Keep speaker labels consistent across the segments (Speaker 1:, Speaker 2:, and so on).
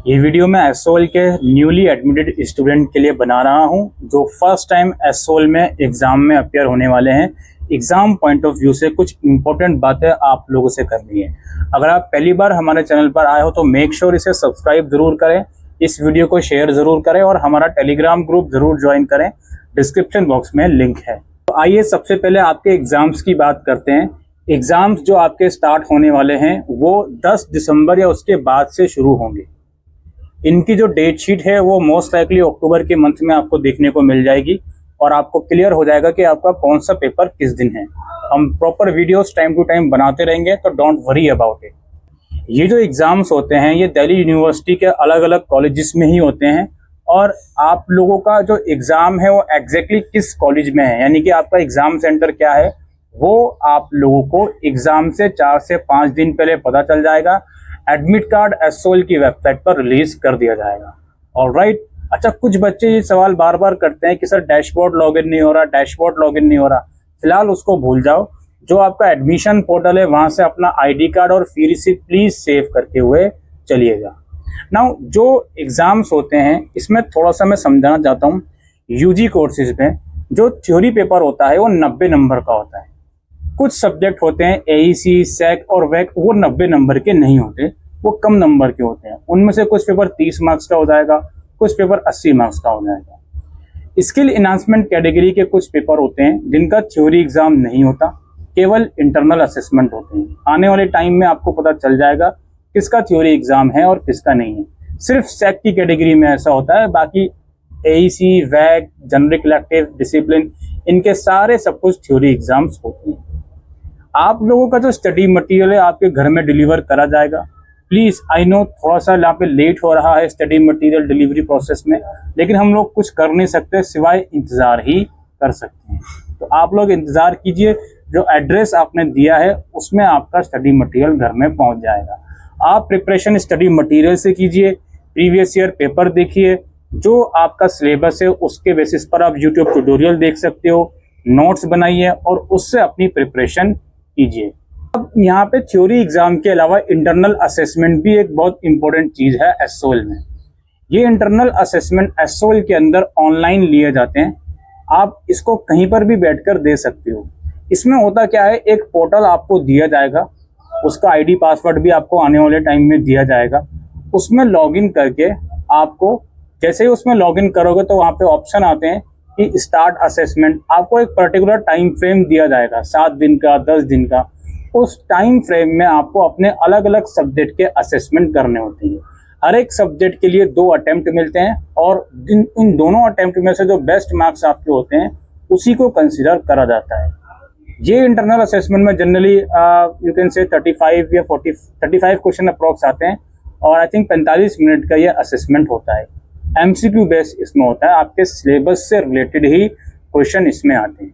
Speaker 1: ये वीडियो मैं एसओएल के न्यूली एडमिटेड स्टूडेंट के लिए बना रहा हूं जो फर्स्ट टाइम एसओएल में एग्ज़ाम में अपियर होने वाले हैं। एग्ज़ाम पॉइंट ऑफ व्यू से कुछ इंपॉर्टेंट बातें आप लोगों से करनी है। अगर आप पहली बार हमारे चैनल पर आए हो तो मेक श्योर इसे सब्सक्राइब ज़रूर करें, इस वीडियो को शेयर ज़रूर करें और हमारा टेलीग्राम ग्रुप ज़रूर ज्वाइन करें, डिस्क्रिप्शन बॉक्स में लिंक है। तो आइए सबसे पहले आपके एग्ज़ाम्स की बात करते हैं। एग्ज़ाम्स जो आपके स्टार्ट होने वाले हैं वो 10 दिसंबर या उसके बाद से शुरू होंगे। इनकी जो डेट शीट है वो मोस्ट लाइकली अक्टूबर के मंथ में आपको देखने को मिल जाएगी और आपको क्लियर हो जाएगा कि आपका कौन सा पेपर किस दिन है। हम proper videos time to time बनाते रहेंगे, तो डोंट वरी अबाउट इट। ये जो एग्ज़ाम्स होते हैं ये दिल्ली यूनिवर्सिटी के अलग अलग कॉलेजेस में ही होते हैं और आप लोगों का जो एग्ज़ाम है वो एग्जैक्टली किस कॉलेज में है, यानी कि आपका एग्ज़ाम सेंटर क्या है, वो आप लोगों को एग्ज़ाम से 4 से 5 दिन पहले पता चल जाएगा। एडमिट कार्ड एसओएल की वेबसाइट पर रिलीज कर दिया जाएगा। ऑलराइट। अच्छा, कुछ बच्चे ये सवाल बार बार करते हैं कि सर डैशबोर्ड लॉगिन नहीं हो रहा, डैशबोर्ड लॉगिन नहीं हो रहा। फिलहाल उसको भूल जाओ। जो आपका एडमिशन पोर्टल है वहां से अपना आईडी कार्ड और फी रिसीप्ट प्लीज सेव करके हुए चलिएगा। नाउ जो एग्जाम्स होते हैं इसमें थोड़ा सा मैं समझाना चाहता हूँ। यूजी कोर्सेज में जो थ्योरी पेपर होता है वो 90 नंबर का होता है। कुछ सब्जेक्ट होते हैं एईसी, सैक और वैक, वो 90 नंबर के नहीं होते, वो कम नंबर के होते हैं। उनमें से कुछ पेपर 30 मार्क्स का हो जाएगा, कुछ पेपर 80 मार्क्स का हो जाएगा। स्किल इनहांसमेंट कैटेगरी के कुछ पेपर होते हैं जिनका थ्योरी एग्जाम नहीं होता, केवल इंटरनल असेसमेंट होते हैं। आने वाले टाइम में आपको पता चल जाएगा किसका थ्योरी एग्जाम है और किसका नहीं है। सिर्फ सैक की कैटेगरी में ऐसा होता है, बाकी एईसी, वैक, जनरिक इलेक्टिव, डिसिप्लिन, इनके सारे सब कुछ थ्योरी एग्जाम्स होते हैं। आप लोगों का जो स्टडी मटेरियल है आपके घर में डिलीवर करा जाएगा। प्लीज़, आई नो थोड़ा सा यहाँ पे लेट हो रहा है स्टडी मटेरियल डिलीवरी प्रोसेस में, लेकिन हम लोग कुछ कर नहीं सकते सिवाय इंतज़ार ही कर सकते हैं। तो आप लोग इंतज़ार कीजिए, जो एड्रेस आपने दिया है उसमें आपका स्टडी मटेरियल घर में पहुँच जाएगा। आप प्रिपरेशन स्टडी मटेरियल से कीजिए, प्रीवियस ईयर पेपर देखिए, जो आपका सिलेबस है उसके बेसिस पर आप यूट्यूब ट्यूटोरियल देख सकते हो, नोट्स बनाइए और उससे अपनी प्रिपरेशन कीजिए। अब यहाँ पे थ्योरी एग्जाम के अलावा इंटरनल असेसमेंट भी एक बहुत इंपॉर्टेंट चीज है एसओएल में। ये इंटरनल असेसमेंट एसओएल के अंदर ऑनलाइन लिए जाते हैं। आप इसको कहीं पर भी बैठकर दे सकते हो। इसमें होता क्या है, एक पोर्टल आपको दिया जाएगा, उसका आईडी पासवर्ड भी आपको आने वाले टाइम में दिया जाएगा। उसमें लॉगिन करके आपको, जैसे ही उसमें लॉगिन करोगे तो वहाँ पे ऑप्शन आते हैं कि स्टार्ट असेसमेंट। आपको एक पर्टिकुलर टाइम फ्रेम दिया जाएगा, 7 दिन का, 10 दिन का। उस टाइम फ्रेम में आपको अपने अलग अलग सब्जेक्ट के असेसमेंट करने होते हैं। हर एक सब्जेक्ट के लिए 2 अटेम्प्ट मिलते हैं और इन दोनों अटेम्प्ट में से जो बेस्ट मार्क्स आपके होते हैं उसी को कंसिडर करा जाता है। ये इंटरनल असेसमेंट में जनरली यू कैन से 35 या 35 क्वेश्चन अप्रॉक्स आते हैं और आई थिंक 45 मिनट का ये असेसमेंट होता है। एमसीक्यू बेस इसमें होता है, आपके सिलेबस से रिलेटेड ही क्वेश्चन इसमें आते हैं।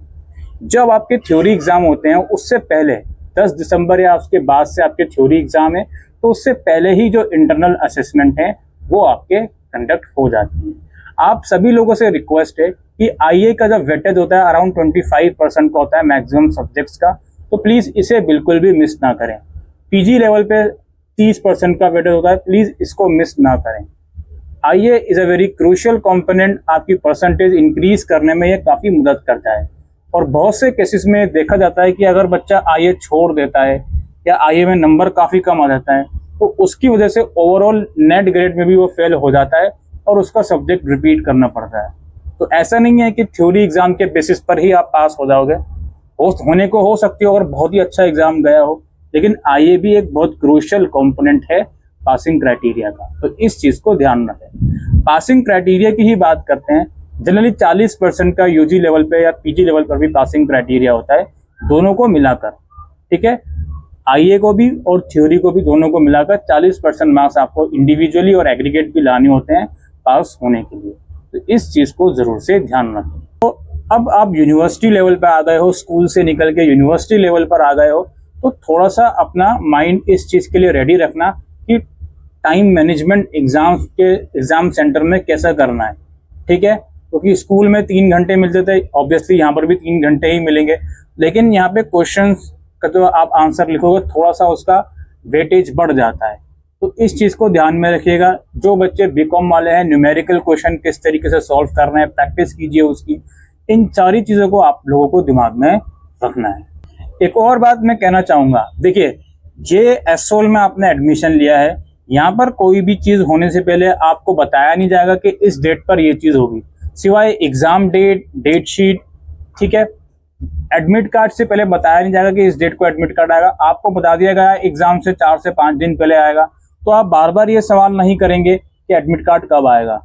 Speaker 1: जब आपके थ्योरी एग्जाम होते हैं उससे पहले 10 दिसंबर या उसके बाद से आपके थ्योरी एग्जाम है, तो उससे पहले ही जो इंटरनल असेसमेंट है वो आपके कंडक्ट हो जाती है। आप सभी लोगों से रिक्वेस्ट है कि आईए का जो वेटेज होता है अराउंड 25% का होता है मैक्सिमम सब्जेक्ट्स का, तो प्लीज़ इसे बिल्कुल भी मिस ना करें। पीजी लेवल पे 30% का वेटेज होता है, प्लीज़ इसको मिस ना करें। आईए is a very crucial component, आपकी परसेंटेज इंक्रीज करने में ये काफ़ी मदद करता है। और बहुत से केसेस में देखा जाता है कि अगर बच्चा आईए छोड़ देता है या आईए में नंबर काफ़ी कम आ जाता है तो उसकी वजह से ओवरऑल नेट ग्रेड में भी वो फेल हो जाता है और उसका सब्जेक्ट रिपीट करना पड़ता है। तो ऐसा नहीं है कि थ्योरी एग्जाम के बेसिस पर ही आप पास हो जाओगे। होने को हो सकती हो अगर बहुत ही अच्छा एग्जाम गया हो, लेकिन आईए भी एक बहुत क्रूशियल कंपोनेंट है पासिंग क्राइटेरिया का, तो इस चीज को ध्यान रखें। पासिंग क्राइटेरिया की ही बात करते हैं। जनरली 40% का यूजी लेवल पे या पीजी लेवल पर भी पासिंग क्राइटेरिया होता है, दोनों को मिलाकर। ठीक है, आईए को भी और थ्योरी को भी, दोनों को मिलाकर 40% मार्क्स आपको इंडिविजुअली और एग्रीगेट भी लाने होते हैं पास होने के लिए। तो इस चीज को जरूर से ध्यान रखें। तो अब आप यूनिवर्सिटी लेवल पर आ गए हो, स्कूल से निकल के यूनिवर्सिटी लेवल पर आ गए हो, तो थोड़ा सा अपना माइंड इस चीज के लिए रेडी रखना कि टाइम मैनेजमेंट एग्जाम सेंटर में कैसा करना है। ठीक है, क्योंकि स्कूल में 3 घंटे मिलते थे, ऑब्वियसली यहाँ पर भी 3 घंटे ही मिलेंगे, लेकिन यहाँ पे क्वेश्चंस का जो आप आंसर लिखोगे थोड़ा सा उसका वेटेज बढ़ जाता है। तो इस चीज़ को ध्यान में रखिएगा। जो बच्चे बीकॉम वाले हैं, न्यूमेरिकल क्वेश्चन किस तरीके से सॉल्व कर रहे हैं, प्रैक्टिस कीजिए उसकी। इन सारी चीज़ों को आप लोगों को दिमाग में रखना है। एक और बात मैं कहना चाहूँगा, देखिए ये एसओल में आपने एडमिशन लिया है, यहाँ पर कोई भी चीज़ होने से पहले आपको बताया नहीं जाएगा कि इस डेट पर ये चीज़ होगी, सिवाय एग्ज़ाम डेट शीट, ठीक है। एडमिट कार्ड से पहले बताया नहीं जाएगा कि इस डेट को एडमिट कार्ड आएगा। आपको बता दिया गया एग्जाम से 4 से 5 दिन पहले आएगा, तो आप बार बार ये सवाल नहीं करेंगे कि एडमिट कार्ड कब आएगा।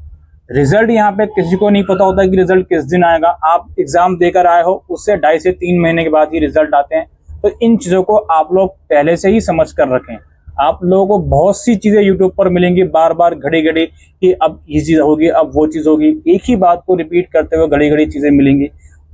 Speaker 1: रिजल्ट यहाँ पे किसी को नहीं पता होता कि रिजल्ट किस दिन आएगा। आप एग्जाम देकर आए हो, उससे 2.5 से 3 महीने के बाद ही रिजल्ट आते हैं। तो इन चीज़ों को आप लोग पहले से ही समझ कर रखें। आप लोगों को बहुत सी चीज़ें यूट्यूब पर मिलेंगी, बार बार घड़ी घड़ी कि अब ये चीज़ होगी, अब वो चीज़ होगी, एक ही बात को रिपीट करते हुए घड़ी घड़ी चीज़ें मिलेंगी।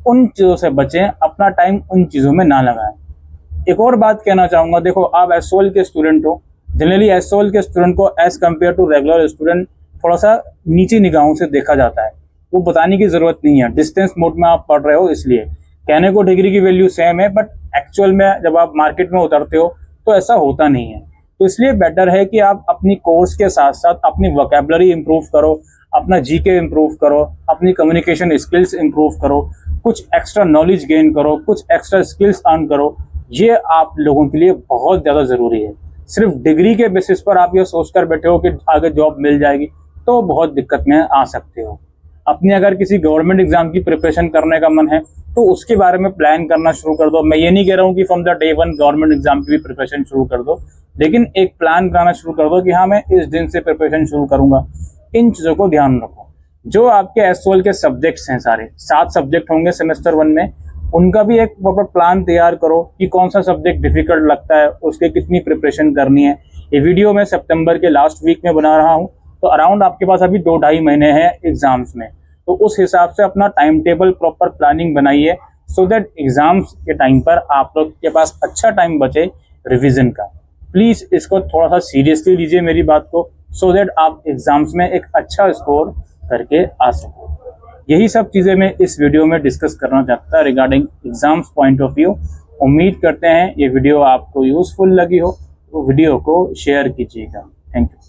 Speaker 1: उन चीज़ों से बचें, अपना टाइम उन चीज़ों में ना लगाएं। एक और बात कहना चाहूँगा, देखो आप एसओएल के स्टूडेंट हो, जनरली एसओएल के स्टूडेंट को as compare to regular student थोड़ा सा नीची निगाहों से देखा जाता है। वो बताने की ज़रूरत नहीं है, डिस्टेंस मोड में आप पढ़ रहे हो इसलिए। कहने को डिग्री की वैल्यू सेम है, बट एक्चुअल में जब आप मार्केट में उतरते हो तो ऐसा होता नहीं है। तो इसलिए बेटर है कि आप अपनी कोर्स के साथ साथ अपनी वोकैबुलरी इंप्रूव करो, अपना जीके इंप्रूव करो, अपनी कम्युनिकेशन स्किल्स इंप्रूव करो, कुछ एक्स्ट्रा नॉलेज गेन करो, कुछ एक्स्ट्रा स्किल्स अर्न करो। ये आप लोगों के लिए बहुत ज़्यादा ज़रूरी है। सिर्फ डिग्री के बेसिस पर आप ये सोचकर बैठे हो कि आगे जॉब मिल जाएगी, तो बहुत दिक्कत में आ सकते हो। अपनी अगर किसी गवर्नमेंट एग्जाम की प्रिपरेशन करने का मन है तो उसके बारे में प्लान करना शुरू कर दो। मैं ये नहीं कह रहा हूँ कि from the day 1 government exam की भी प्रिपरेशन शुरू कर दो, लेकिन एक प्लान बनाना शुरू कर दो कि हाँ मैं इस दिन से प्रिपरेशन शुरू करूँगा। इन चीज़ों को ध्यान रखो। जो आपके एसओएल के सब्जेक्ट्स हैं, सारे 7 सब्जेक्ट होंगे सेमेस्टर 1 में, उनका भी एक प्रॉपर प्लान तैयार करो कि कौन सा सब्जेक्ट डिफिकल्ट लगता है, उसके कितनी प्रिपरेशन करनी है। ये वीडियो मैं सितंबर के लास्ट वीक में बना रहा हूँ, तो अराउंड आपके पास अभी 2-2.5 महीने हैं एग्जाम्स में। तो उस हिसाब से अपना टाइम टेबल प्रॉपर प्लानिंग बनाइए, सो दैट एग्जाम्स के टाइम पर आप लोग के पास अच्छा टाइम बचे रिवीजन का। प्लीज़ इसको थोड़ा सा सीरियसली लीजिए मेरी बात को, सो दैट आप एग्जाम्स में एक अच्छा स्कोर करके आ सको। यही सब चीज़ें मैं इस वीडियो में डिस्कस करना चाहता था regarding exams point of view. उम्मीद करते हैं ये वीडियो आपको यूज़फुल लगी हो, तो वीडियो को शेयर कीजिएगा। Thank you.